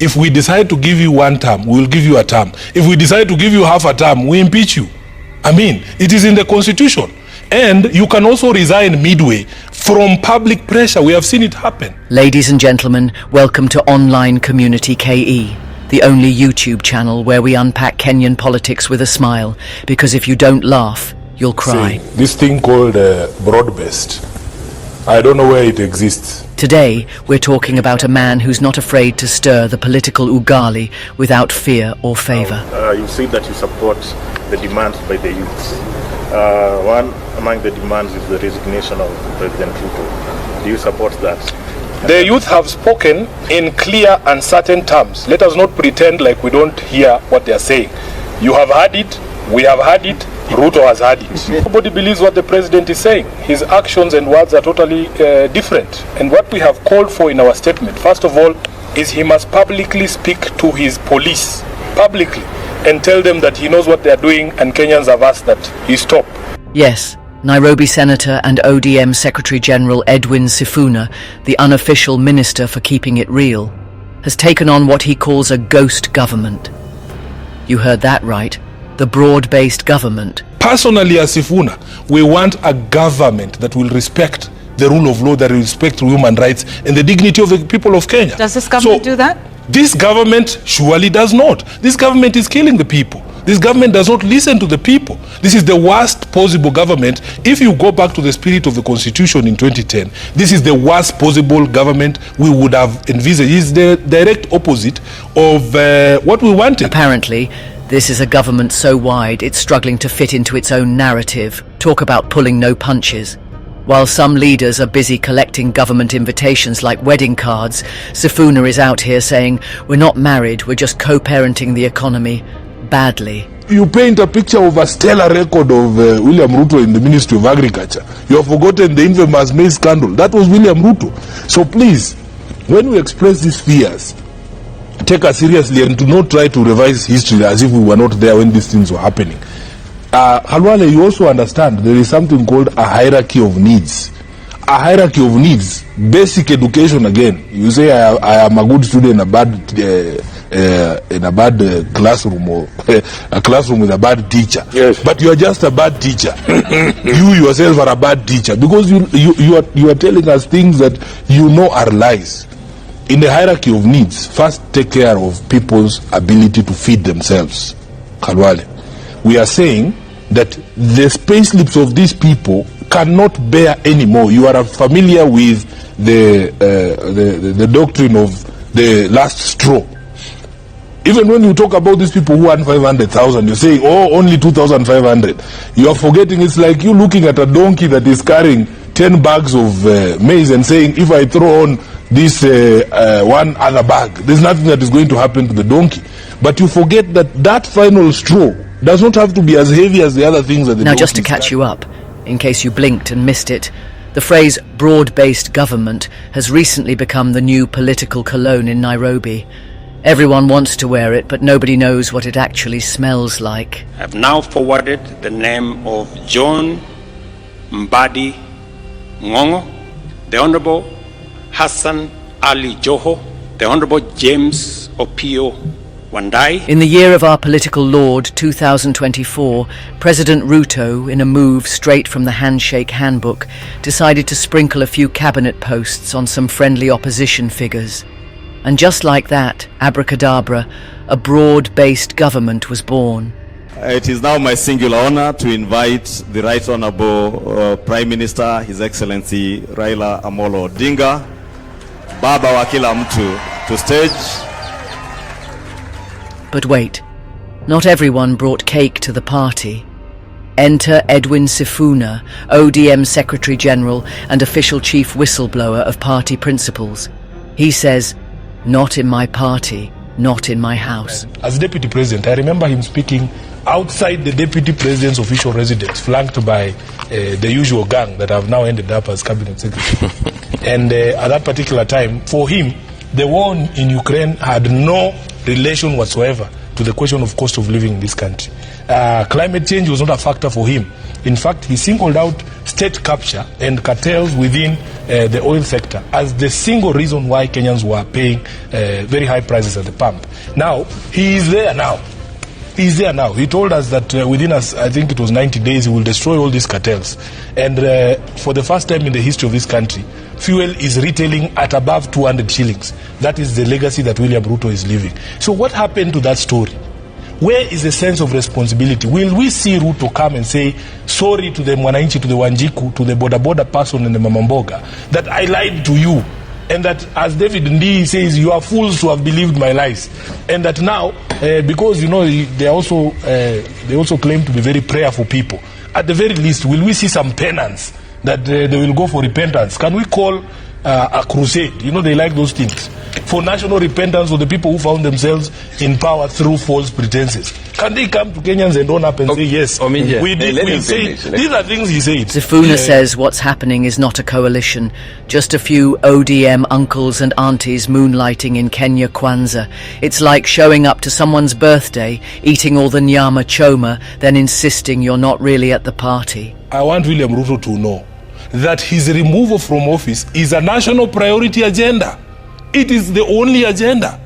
If we decide to give you 1 term, we will give you a term. If we decide to give you half a term, we impeach you. I mean, it is in the Constitution. And you can also resign midway from public pressure. We have seen it happen. Ladies and gentlemen, welcome to Online Community KE, the only YouTube channel where we unpack Kenyan politics with a smile, because if you don't laugh, you'll cry. This thing called broad-based, I don't know where it exists. Today, we're talking about a man who's not afraid to stir the political ugali without fear or favor. You say that you support the demands by the youth. One among the demands is the resignation of President Ruto. Do you support that? The youth have spoken in clear and certain terms. Let us not pretend like we don't hear what they are saying. You have heard it, we have heard it, Ruto has heard it. Nobody believes what the president is saying. His actions and words are totally different. And what we have called for in our statement, first of all, is he must publicly speak to his police, publicly, and tell them that he knows what they are doing, and Kenyans have asked that he stop. Yes, Nairobi Senator and ODM Secretary General Edwin Sifuna, the unofficial minister for keeping it real, has taken on what he calls a ghost government. You heard that right, the broad-based government. Personally, as Sifuna, we want a government that will respect the rule of law, that will respect human rights and the dignity of the people of Kenya. Does this government do that? This government surely does not. This government is killing the people. This government does not listen to the people. This is the worst possible government. If you go back to the spirit of the Constitution in 2010, this is the worst possible government we would have envisaged. It's the direct opposite of what we wanted. Apparently, this is a government so wide it's struggling to fit into its own narrative. Talk about pulling no punches. While some leaders are busy collecting government invitations like wedding cards, Sifuna is out here saying, we're not married, we're just co-parenting the economy badly. You paint a picture of a stellar record of William Ruto in the Ministry of Agriculture. You have forgotten the infamous maize scandal. That was William Ruto. So please, when we express these fears, take us seriously and do not try to revise history as if we were not there when these things were happening. Halwale, you also understand there is something called a hierarchy of needs. A hierarchy of needs. Basic education again. You say I am a good student in a bad classroom, or a classroom with a bad teacher. Yes. But you are just a bad teacher. You yourself are a bad teacher because you are telling us things that you know are lies. In the hierarchy of needs, first take care of people's ability to feed themselves. Halwale, we are saying that the space slips of these people cannot bear anymore. You are familiar with the doctrine of the last straw. Even when you talk about these people who earn 500,000, you say, oh, only 2,500. You are forgetting it's like you looking at a donkey that is carrying 10 bags of maize and saying, if I throw on this one other bag, there's nothing that is going to happen to the donkey. But you forget that that final straw does not have to be as heavy as the other things that the Now, just to catch you up, in case you blinked and missed it, the phrase broad-based government has recently become the new political cologne in Nairobi. Everyone wants to wear it, but nobody knows what it actually smells like. I've now forwarded the name of John Mbadi Ngongo, the Honorable Hassan Ali Joho, the Honorable James Opio Wandai. In the year of our political Lord, 2024, President Ruto, in a move straight from the Handshake Handbook, decided to sprinkle a few cabinet posts on some friendly opposition figures. And just like that, abracadabra, a broad-based government was born. It is now my singular honor to invite the Right Honorable Prime Minister, His Excellency Raila Amolo Odinga, Baba wa kila mtu, to stage. But wait, not everyone brought cake to the party. Enter Edwin Sifuna, ODM Secretary General and official chief whistleblower of party principles. He says, not in my party, not in my house. As Deputy President, I remember him speaking outside the Deputy President's official residence, flanked by the usual gang that have now ended up as Cabinet Secretary. And at that particular time, for him, the war in Ukraine had no relation whatsoever to to the question of cost of living in this country. Climate change was not a factor for him. In fact, he singled out state capture and cartels within the oil sector as the single reason why Kenyans were paying very high prices at the pump. Now, he is there now. He's there now. He told us that within us, I think it was 90 days, he will destroy all these cartels. And for the first time in the history of this country, fuel is retailing at above 200 shillings. That is the legacy that William Ruto is leaving. So what happened to that story? Where is the sense of responsibility? Will we see Ruto come and say sorry to the Mwananchi, to the Wanjiku, to the boda person and the Mamamboga, that I lied to you? And that, as David Ndii says, you are fools to have believed my lies. And that now, because, you know, they also claim to be very prayerful people. At the very least, will we see some penance, that they will go for repentance? Can we call a crusade? You know, they like those things. For national repentance for the people who found themselves in power through false pretenses. Can they come to Kenyans and own up and say, yes, we did, we say, these are things he said. Sifuna says what's happening is not a coalition, just a few ODM uncles and aunties moonlighting in Kenya Kwanzaa. It's like showing up to someone's birthday, eating all the nyama choma, then insisting you're not really at the party. I want William Ruto to know that his removal from office is a national priority agenda. It is the only agenda,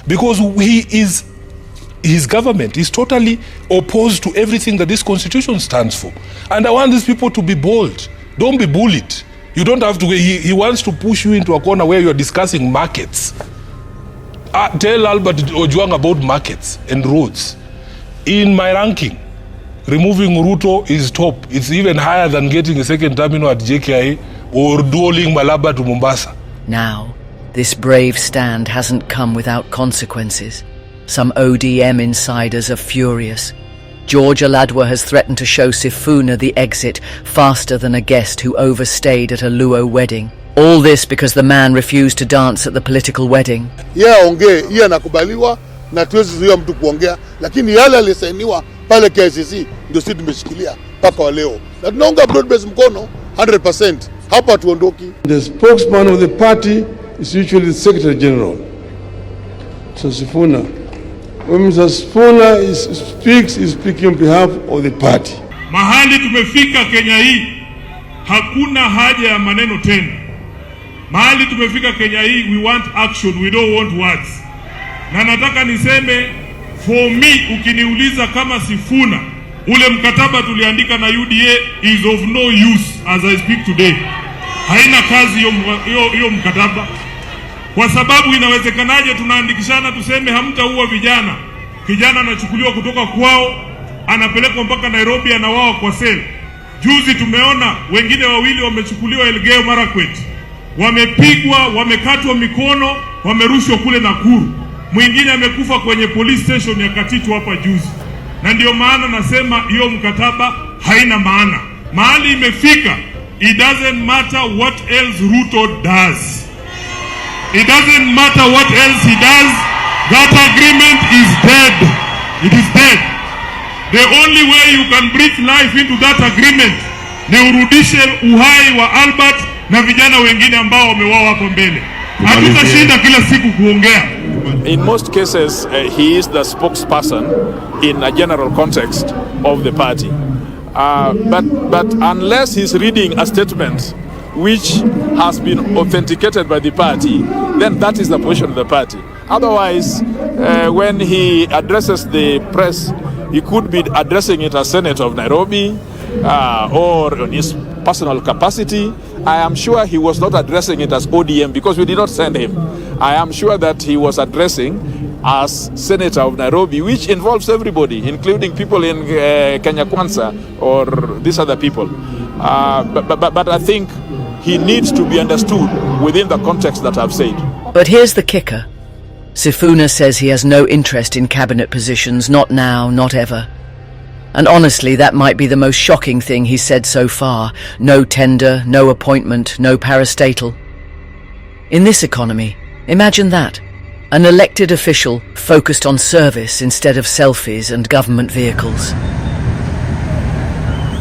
because his government is totally opposed to everything that this constitution stands for. And I want these people to be bold. Don't be bullied. You don't have to. He wants to push you into a corner where you're discussing markets. Tell Albert Ojwang about markets and roads. In my ranking, removing Ruto is top. It's even higher than getting a second terminal at JKI or dualing Malaba to Mombasa. Now, this brave stand hasn't come without consequences. Some ODM insiders are furious. George Aladwa has threatened to show Sifuna the exit faster than a guest who overstayed at a Luo wedding. All this because the man refused to dance at the political wedding. Yeye anakubaliwa na tuwezi zuia mtu kuongea, lakini yale alisainiwa pale KCC ndio sisi tumeshikilia mpaka wa leo. Na tunaunga broad-based mkono 100%. Hapa tuondoki. The spokesman of the party is usually the Secretary General. So Sifuna, when Mr. Sifuna speaks, he's speaking on behalf of the party. Mahali tumefika Kenya hii, hakuna haja ya maneno tena. Mahali tumefika Kenya hii, we want action, we don't want words. Na nataka niseme, for me, ukiniuliza kama Sifuna, ule mkataba tuliandika na UDA is of no use as I speak today. Haina kazi hiyo mkataba. Kwa sababu inawezekanaje tunaandikishana tuseme hamtaua vijana. Kijana anachukuliwa kutoka kwao, anapelekwa mpaka Nairobi, anawao kwa sel. Juzi tumeona wengine wawili wamechukuliwa Elgeyo Marakwet. Wamepigwa, wamekatwa mikono, wamerushwa kule Nakuru. Mwingine amekufa kwenye police station ya Katitu hapa juzi. Na ndio maana nasema hiyo mkataba haina maana. Mahali imefika, it doesn't matter what else Ruto does. It doesn't matter what else he does. That agreement is dead. It is dead. The only way you can breathe life into that agreement ni urudishe uhai wa Albert na vijana wengine ambao wameuawa hapo mbele. Hatutashinda kila siku kuongea. In most cases, he is the spokesperson in a general context of the party. But unless he's reading a statement which has been authenticated by the party, then that is the position of the party. Otherwise, when he addresses the press, he could be addressing it as Senator of Nairobi or in his personal capacity. I am sure he was not addressing it as ODM because we did not send him. I am sure that he was addressing as Senator of Nairobi, which involves everybody, including people in Kenya Kwanzaa or these other people. But I think he needs to be understood within the context that I've said. But here's the kicker. Sifuna says he has no interest in cabinet positions, not now, not ever. And honestly, that might be the most shocking thing he's said so far. No tender, no appointment, no parastatal. In this economy, imagine that. An elected official focused on service instead of selfies and government vehicles.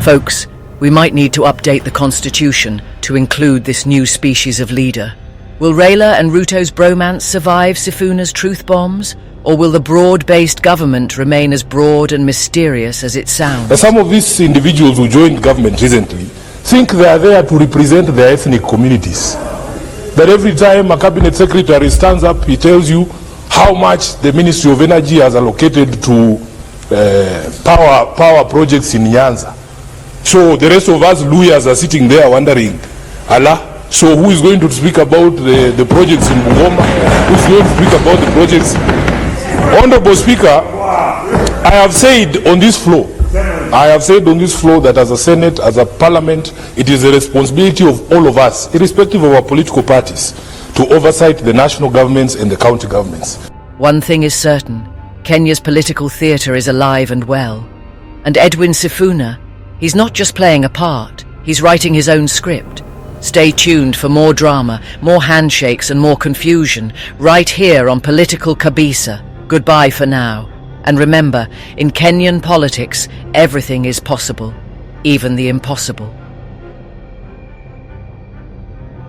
Folks, we might need to update the constitution to include this new species of leader. Will Raila and Ruto's bromance survive Sifuna's truth bombs? Or will the broad-based government remain as broad and mysterious as it sounds? Some of these individuals who joined government recently think they are there to represent their ethnic communities. That every time a cabinet secretary stands up, he tells you how much the Ministry of Energy has allocated to power projects in Nyanza. So the rest of us lawyers are sitting there wondering, Allah, so who is going to speak about the projects in Bungoma? Who is going to speak about the projects? Honorable Speaker, I have said on this floor that as a Senate, as a Parliament, it is the responsibility of all of us, irrespective of our political parties, to oversight the national governments and the county governments. One thing is certain, Kenya's political theatre is alive and well. And Edwin Sifuna, he's not just playing a part, he's writing his own script. Stay tuned for more drama, more handshakes and more confusion, right here on Political Kabisa. Goodbye for now. And remember, in Kenyan politics, everything is possible, even the impossible.